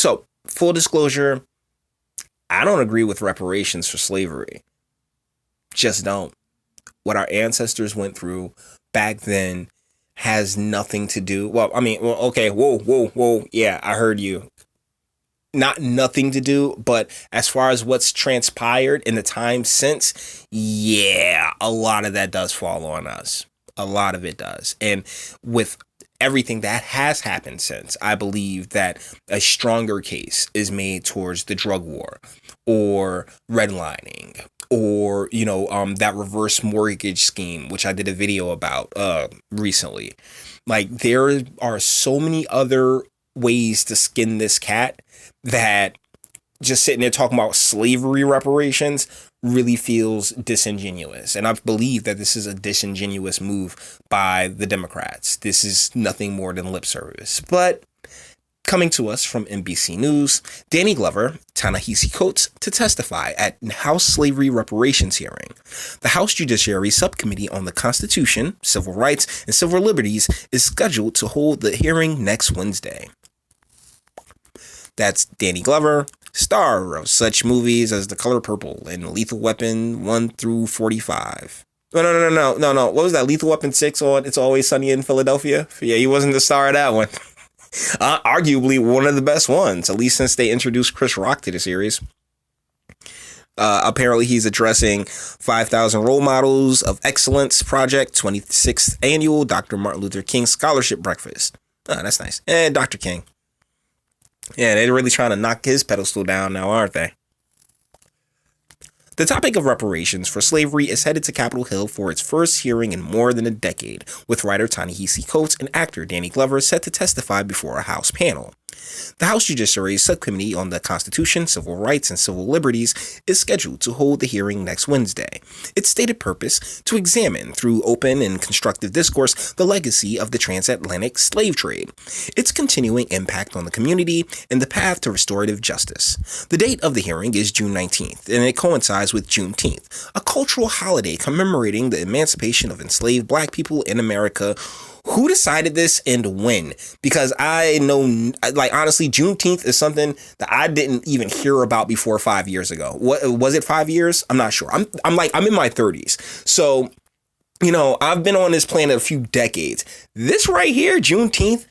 So, full disclosure, I don't agree with reparations for slavery. Just don't. What our ancestors went through back then has nothing to do. Okay, whoa. Yeah, I heard you. Not nothing to do, but as far as what's transpired in the time since, yeah, a lot of that does fall on us. A lot of it does. And with everything that has happened since, I believe that a stronger case is made towards the drug war or redlining or, that reverse mortgage scheme, which I did a video about recently. Like, there are so many other ways to skin this cat that just sitting there talking about slavery reparations really feels disingenuous. And I believe that this is a disingenuous move by the Democrats. This is nothing more than lip service. But coming to us from NBC News, Danny Glover, Ta-Nehisi Coates to testify at House Slavery Reparations hearing. The House Judiciary Subcommittee on the Constitution, Civil Rights, and Civil Liberties is scheduled to hold the hearing next Wednesday. That's Danny Glover, star of such movies as The Color Purple and Lethal Weapon 1 through 45. No. What was that? Lethal Weapon 6 on It's Always Sunny in Philadelphia? Yeah, he wasn't the star of that one. Arguably one of the best ones, at least since they introduced Chris Rock to the series. Apparently, he's addressing 5,000 Role Models of Excellence Project, 26th Annual Dr. Martin Luther King Scholarship Breakfast. Oh, that's nice. And Dr. King. Yeah, they're really trying to knock his pedestal down now, aren't they? The topic of reparations for slavery is headed to Capitol Hill for its first hearing in more than a decade, with writer Ta-Nehisi Coates and actor Danny Glover set to testify before a House panel. The House Judiciary Subcommittee on the Constitution, Civil Rights, and Civil Liberties is scheduled to hold the hearing next Wednesday. Its stated purpose, to examine, through open and constructive discourse, the legacy of the transatlantic slave trade, its continuing impact on the community, and the path to restorative justice. The date of the hearing is June 19th, and it coincides with Juneteenth, a cultural holiday commemorating the emancipation of enslaved Black people in America. Who decided this and when? Because I know, honestly, Juneteenth is something that I didn't even hear about before 5 years ago. What was it? 5 years? I'm not sure. I'm in my 30s. So, I've been on this planet a few decades. This right here, Juneteenth,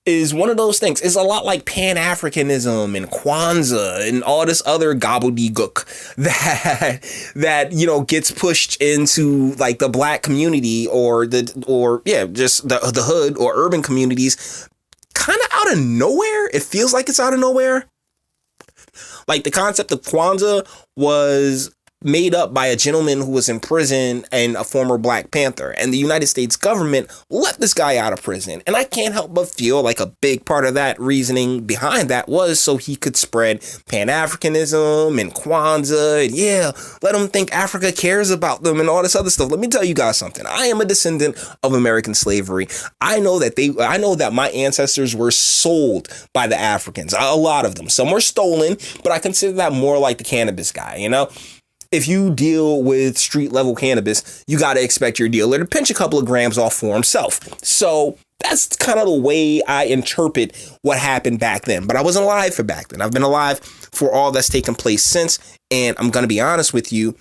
is one of those things. It's a lot like Pan-Africanism and Kwanzaa and all this other gobbledygook that gets pushed into like the Black community or just the hood or urban communities kind of out of nowhere. It feels like it's out of nowhere. Like the concept of Kwanzaa was made up by a gentleman who was in prison and a former Black Panther. And the United States government let this guy out of prison. And I can't help but feel like a big part of that reasoning behind that was so he could spread Pan-Africanism and Kwanzaa. And let them think Africa cares about them and all this other stuff. Let me tell you guys something. I am a descendant of American slavery. I know that my ancestors were sold by the Africans. A lot of them. Some were stolen, but I consider that more like the cannabis guy, If you deal with street level cannabis, you got to expect your dealer to pinch a couple of grams off for himself. So that's kind of the way I interpret what happened back then. But I wasn't alive for back then. I've been alive for all that's taken place since. And I'm going to be honest with you.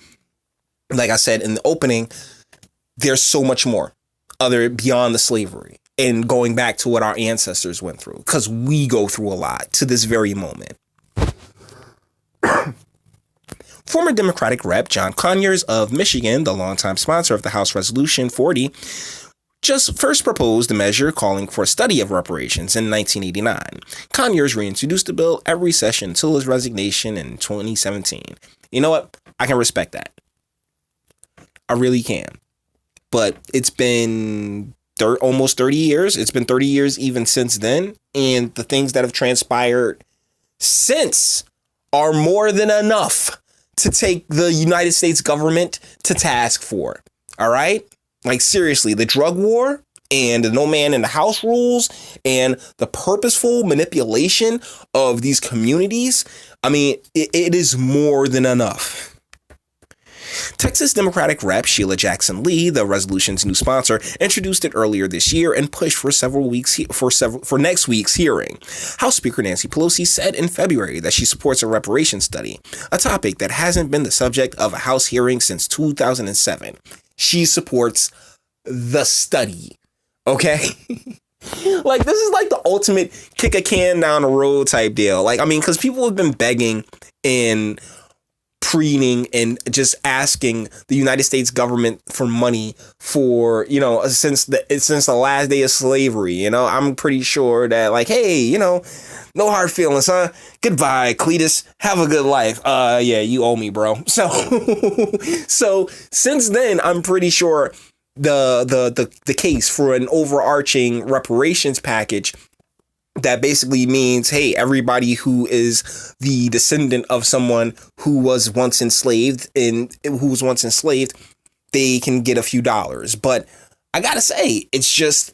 Like I said in the opening, there's so much more beyond the slavery and going back to what our ancestors went through, because we go through a lot to this very moment. Former Democratic Rep. John Conyers of Michigan, the longtime sponsor of the House Resolution 40, just first proposed a measure calling for a study of reparations in 1989. Conyers reintroduced the bill every session until his resignation in 2017. You know what? I can respect that. I really can. But it's been almost 30 years. It's been 30 years even since then. And the things that have transpired since are more than enough to take the United States government to task for. All right? Like, seriously, the drug war and the no man in the house rules and the purposeful manipulation of these communities. I mean, it is more than enough. Texas Democratic Rep Sheila Jackson Lee, the resolution's new sponsor, introduced it earlier this year and pushed for next week's hearing. House Speaker Nancy Pelosi said in February that she supports a reparations study, a topic that hasn't been the subject of a House hearing since 2007. She supports the study. Okay? Like, this is like the ultimate kick a can down the road type deal. Like, I mean, because people have been begging and preening and just asking the United States government for money for, since the last day of slavery. I'm pretty sure that, like, hey, no hard feelings, huh? Goodbye, Cletus. Have a good life. Yeah, you owe me, bro. So since then, I'm pretty sure the case for an overarching reparations package that basically means, hey, everybody who is the descendant of someone who was once enslaved, they can get a few dollars. But I gotta say, it's just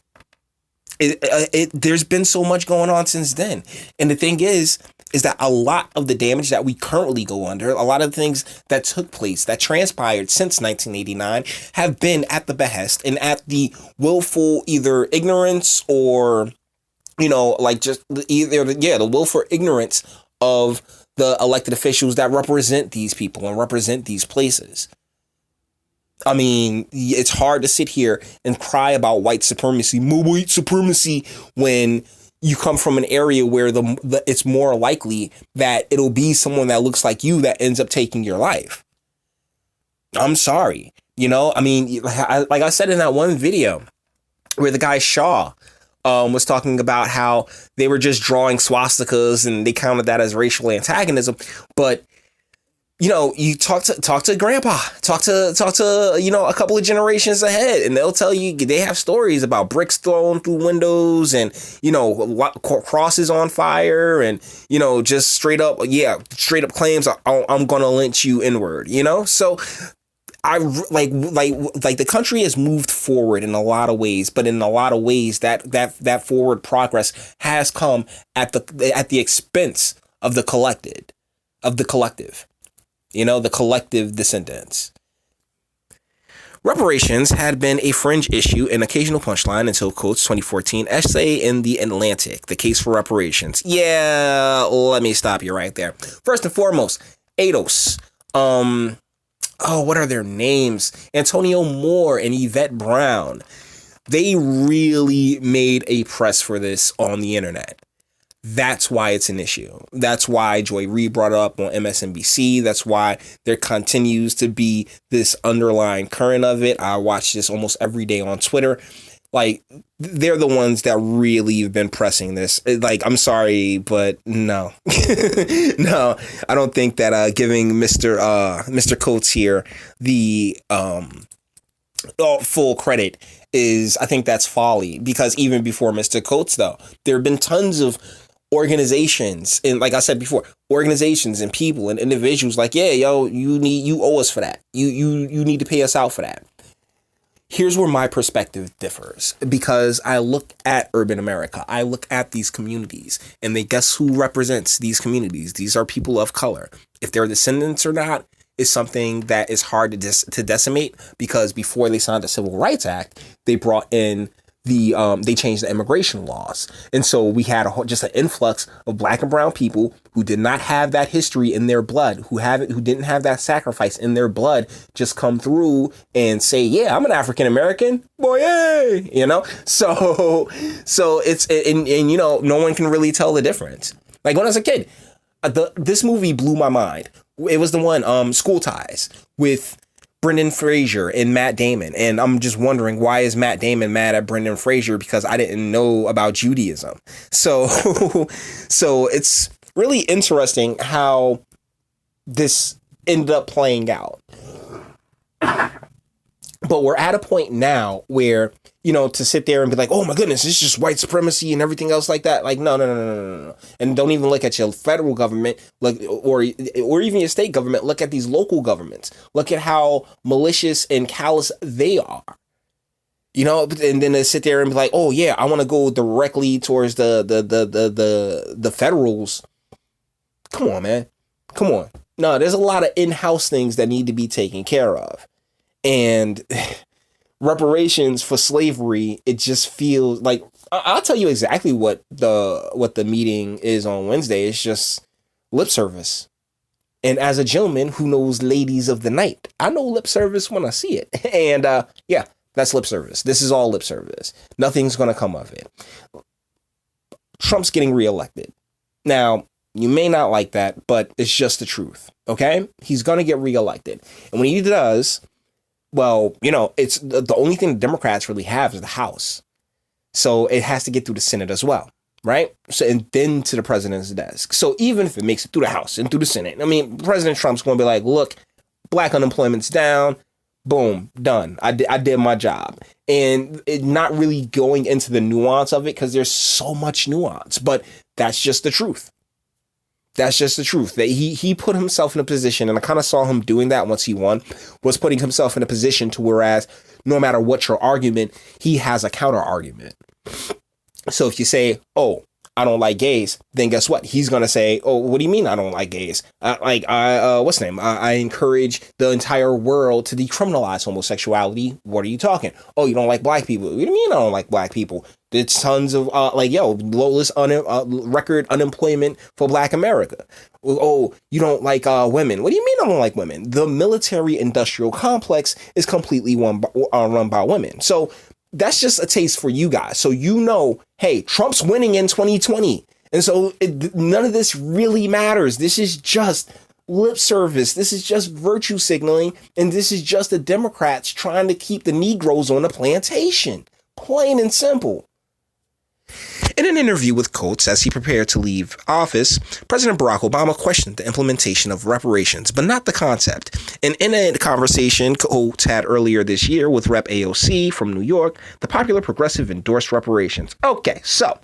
there's been so much going on since then, and the thing is that a lot of the damage that we currently go under, a lot of the things that took place, that transpired since 1989, have been at the behest and at the willful either ignorance or, the willful ignorance of the elected officials that represent these people and represent these places. I mean, it's hard to sit here and cry about white supremacy, more white supremacy, when you come from an area where it's more likely that it'll be someone that looks like you that ends up taking your life. I'm sorry. I mean, like I said in that one video where the guy Shaw was talking about how they were just drawing swastikas and they counted that as racial antagonism. But you talk to grandpa, talk to a couple of generations ahead, and they'll tell you they have stories about bricks thrown through windows and, crosses on fire and, just straight up claims, I'm going to lynch you inward, So I like the country has moved forward in a lot of ways, but in a lot of ways that forward progress has come at the expense of the collective. The collective descendants. Reparations had been a fringe issue, an occasional punchline until Coates' 2014 essay in The Atlantic, The Case for Reparations. Yeah, let me stop you right there. First and foremost, ADOS. What are their names? Antonio Moore and Yvette Brown. They really made a press for this on the internet. That's why it's an issue. That's why Joy Reid brought it up on MSNBC. That's why there continues to be this underlying current of it. I watch this almost every day on Twitter. Like, they're the ones that really have been pressing this. Like, I'm sorry, but no. No, I don't think that giving Mr. Coates here the full credit is, I think that's folly. Because even before Mr. Coates, though, there have been tons of organizations, and like I said before, organizations and people and individuals like, yeah, yo, you owe us for that. You need to pay us out for that. Here's where my perspective differs, because I look at urban America. I look at these communities, and guess who represents these communities? These are people of color. If they're descendants or not is something that is hard to decimate, because before they signed the Civil Rights Act, they brought in they changed the immigration laws. And so we had just an influx of black and brown people who did not have that history in their blood, who didn't have that sacrifice in their blood, just come through and say, yeah, I'm an African American, boy, yay, So it's, and no one can really tell the difference. Like when I was a kid, this movie blew my mind. It was the one, School Ties, with Brendan Fraser and Matt Damon. And I'm just wondering, why is Matt Damon mad at Brendan Fraser? Because I didn't know about Judaism. So it's really interesting how this ended up playing out. But we're at a point now where, to sit there and be like, oh my goodness, it's just white supremacy and everything else like that. Like, no. And don't even look at your federal government, like, or even your state government. Look at these local governments. Look at how malicious and callous they are. And then they sit there and be like, oh yeah, I want to go directly towards the federals. Come on, man. Come on. No, there's a lot of in-house things that need to be taken care of. And reparations for slavery, it just feels like I'll tell you exactly what the meeting is on Wednesday. It's just lip service. And as a gentleman who knows ladies of the night, I know lip service when I see it. And yeah, that's lip service. This is all lip service. Nothing's going to come of it. Trump's getting reelected. Now, you may not like that, but it's just the truth. Okay? He's going to get reelected. And when he does, well, it's the only thing the Democrats really have is the House. So it has to get through the Senate as well. Right? So, and then to the president's desk. So even if it makes it through the House and through the Senate, I mean, President Trump's going to be like, look, black unemployment's down. Boom, done. I did my job. And it not really going into the nuance of it because there's so much nuance. But that's just the truth. That's just the truth. That he put himself in a position, and I kind of saw him doing that once he won, was putting himself in a position to whereas no matter what your argument, he has a counter argument. So if you say, oh, I don't like gays, then guess what? He's going to say, oh, what do you mean I don't like gays? What's the name? I encourage the entire world to decriminalize homosexuality. What are you talking? Oh, you don't like black people. What do you mean I don't like black people? There's tons of lowest record unemployment for black America. Oh, you don't like women. What do you mean I don't like women? The military industrial complex is completely run by women. So that's just a taste for you guys. So hey, Trump's winning in 2020. And so none of this really matters. This is just lip service. This is just virtue signaling. And this is just the Democrats trying to keep the Negroes on the plantation. Plain and simple. In an interview with Coates as he prepared to leave office, President Barack Obama questioned the implementation of reparations, but not the concept. And in a conversation Coates had earlier this year with Rep. AOC from New York, the popular progressive endorsed reparations. Okay, so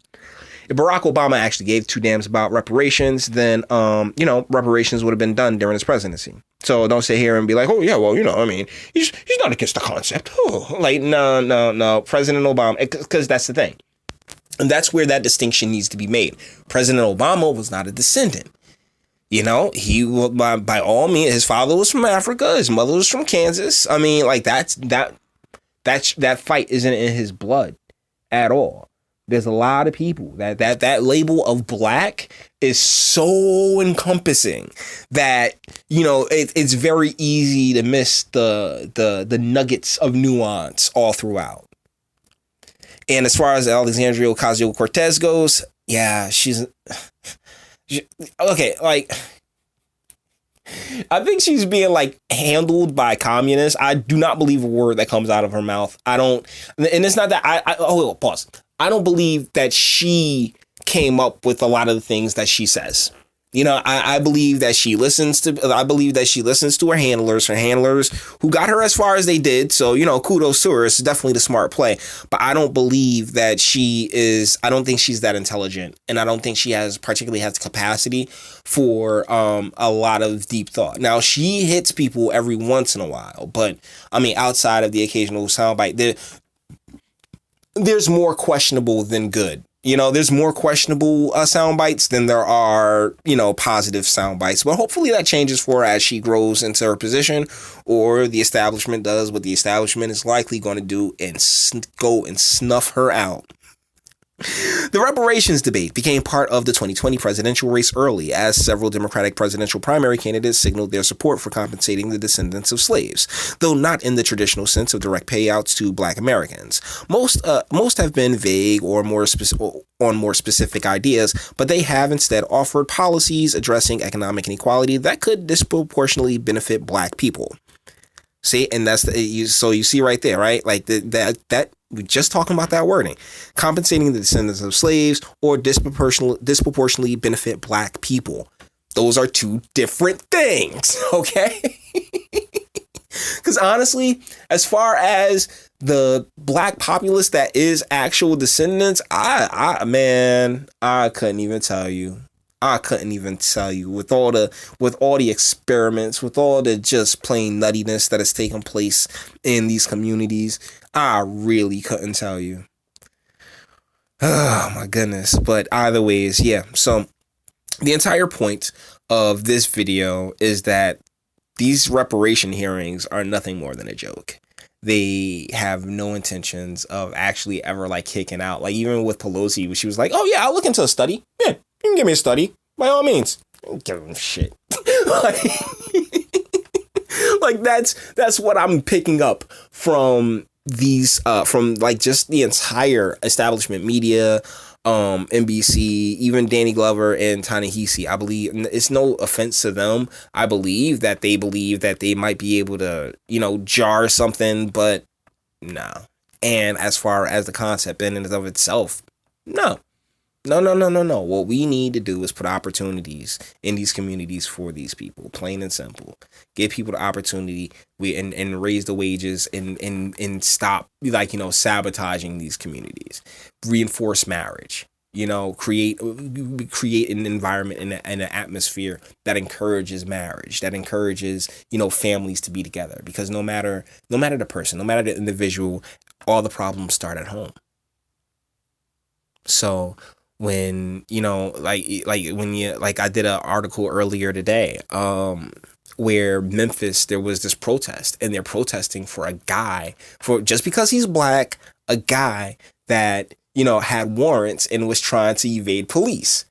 if Barack Obama actually gave two damns about reparations, then, reparations would have been done during his presidency. So don't sit here and be like, oh, yeah, well, he's not against the concept. Oh, no, President Obama, because that's the thing. And that's where that distinction needs to be made. President Obama was not a descendant. He by all means, his father was from Africa, his mother was from Kansas. I mean, like that fight isn't in his blood at all. There's a lot of people that label of black is so encompassing that it's very easy to miss the nuggets of nuance all throughout. And as far as Alexandria Ocasio-Cortez goes, yeah, she's okay. Like, I think she's being handled by communists. I do not believe a word that comes out of her mouth. I don't, and it's not that pause. I don't believe that she came up with a lot of the things that she says. I believe that she listens to her handlers who got her as far as they did. So, kudos to her. It's definitely the smart play. But I don't believe that I don't think she's that intelligent. And I don't think she particularly has the capacity for a lot of deep thought. Now, she hits people every once in a while. But, outside of the occasional soundbite, there's more questionable than good. There's more questionable sound bites than there are, positive sound bites. But hopefully that changes for her as she grows into her position, or the establishment does what the establishment is likely going to do and go and snuff her out. The reparations debate became part of the 2020 presidential race early as several Democratic presidential primary candidates signaled their support for compensating the descendants of slaves, though not in the traditional sense of direct payouts to Black Americans. Most have been vague or more specific ideas, but they have instead offered policies addressing economic inequality that could disproportionately benefit Black people. See, and that's so you see right there, right? Like that we're just talking about that wording, compensating the descendants of slaves or disproportionately benefit Black people. Those are two different things, okay? Because honestly, as far as the Black populace that is actual descendants, I couldn't even tell you. With all the experiments, with all the just plain nuttiness that has taken place in these communities, I really couldn't tell you. Oh my goodness. But either ways, yeah. So the entire point of this video is that these reparation hearings are nothing more than a joke. They have no intentions of actually ever like kicking out. Like even with Pelosi, she was like, "Oh yeah, I'll look into a study. Yeah, you can give me a study by all means." Don't give them shit. like, like that's what I'm picking up from these from like just the entire establishment media, NBC, even Danny Glover and Ta-Nehisi. I believe it's no offense to them. I believe that they might be able to, jar something, but no. And as far as the concept in and of itself, no. No. What we need to do is put opportunities in these communities for these people, plain and simple. Give people the opportunity and raise the wages and stop sabotaging these communities. Reinforce marriage. Create an environment and an atmosphere that encourages marriage, that encourages families to be together. Because no matter the person, no matter the individual, all the problems start at home. So when I did an article earlier today where Memphis, there was this protest and they're protesting for a guy, for just because he's black, a guy that had warrants and was trying to evade police.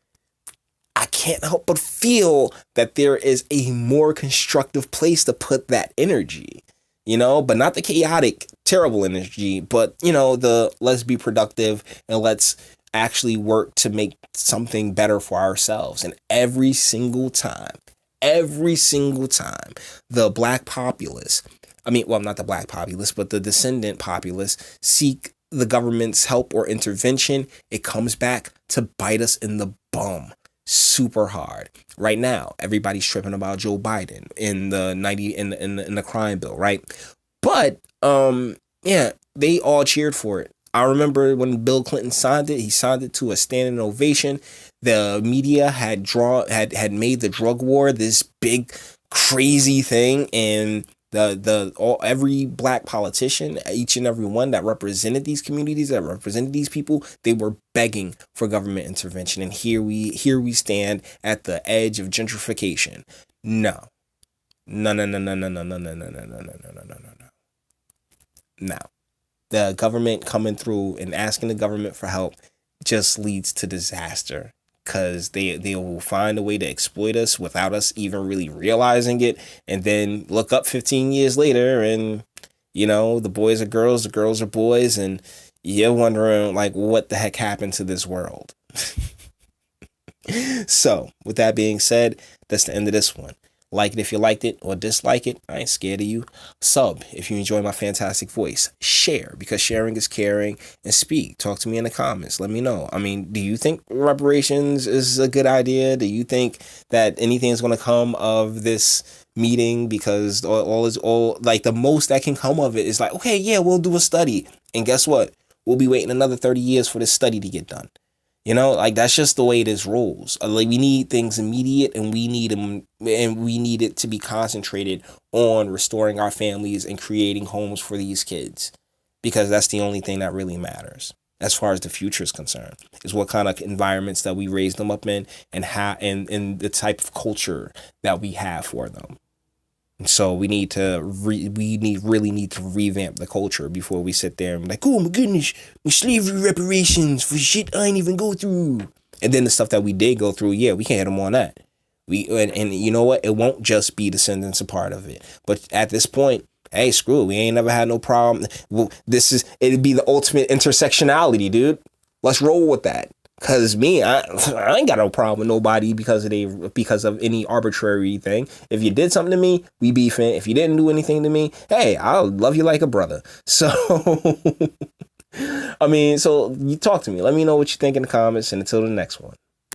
I can't help but feel that there is a more constructive place to put that energy, but not the chaotic, terrible energy, but the let's be productive and let's actually work to make something better for ourselves. And every single time, the black populace, not the black populace, but the descendant populace seek the government's help or intervention, it comes back to bite us in the bum super hard. Right now, everybody's tripping about Joe Biden in the crime bill, right? But they all cheered for it. I remember when Bill Clinton signed it, he signed it to a standing ovation. The media had made the drug war this big crazy thing, and every black politician, each and every one that represented these communities, that represented these people, they were begging for government intervention. And here we stand at the edge of gentrification. No. The government coming through and asking the government for help just leads to disaster, because they will find a way to exploit us without us even really realizing it, and then look up 15 years later and the boys are girls, the girls are boys, and you're wondering what the heck happened to this world. So with that being said, that's the end of this one. Like it if you liked it, or dislike it. I ain't scared of you. Sub if you enjoy my fantastic voice. Share, because sharing is caring. And speak. Talk to me in the comments. Let me know. Do you think reparations is a good idea? Do you think that anything is going to come of this meeting? Because all the most that can come of it is okay, yeah, we'll do a study. And guess what? We'll be waiting another 30 years for this study to get done. That's just the way this rolls. We need things immediate, and we need them, and we need it to be concentrated on restoring our families and creating homes for these kids, because that's the only thing that really matters as far as the future is concerned, is what kind of environments that we raise them up in, and how, and the type of culture that we have for them. And so we need to really need to revamp the culture before we sit there and be like, oh my goodness, slavery reparations for shit I ain't even go through. And then the stuff that we did go through, yeah, we can't hit them on that. And you know what? It won't just be descendants a part of it. But at this point, hey, screw it. We ain't never had no problem. Well, it'd be the ultimate intersectionality, dude. Let's roll with that. Cause I ain't got no problem with nobody because of any arbitrary thing. If you did something to me, we beefing. If you didn't do anything to me, hey, I'll love you like a brother. So, so you talk to me. Let me know what you think in the comments, and until the next one.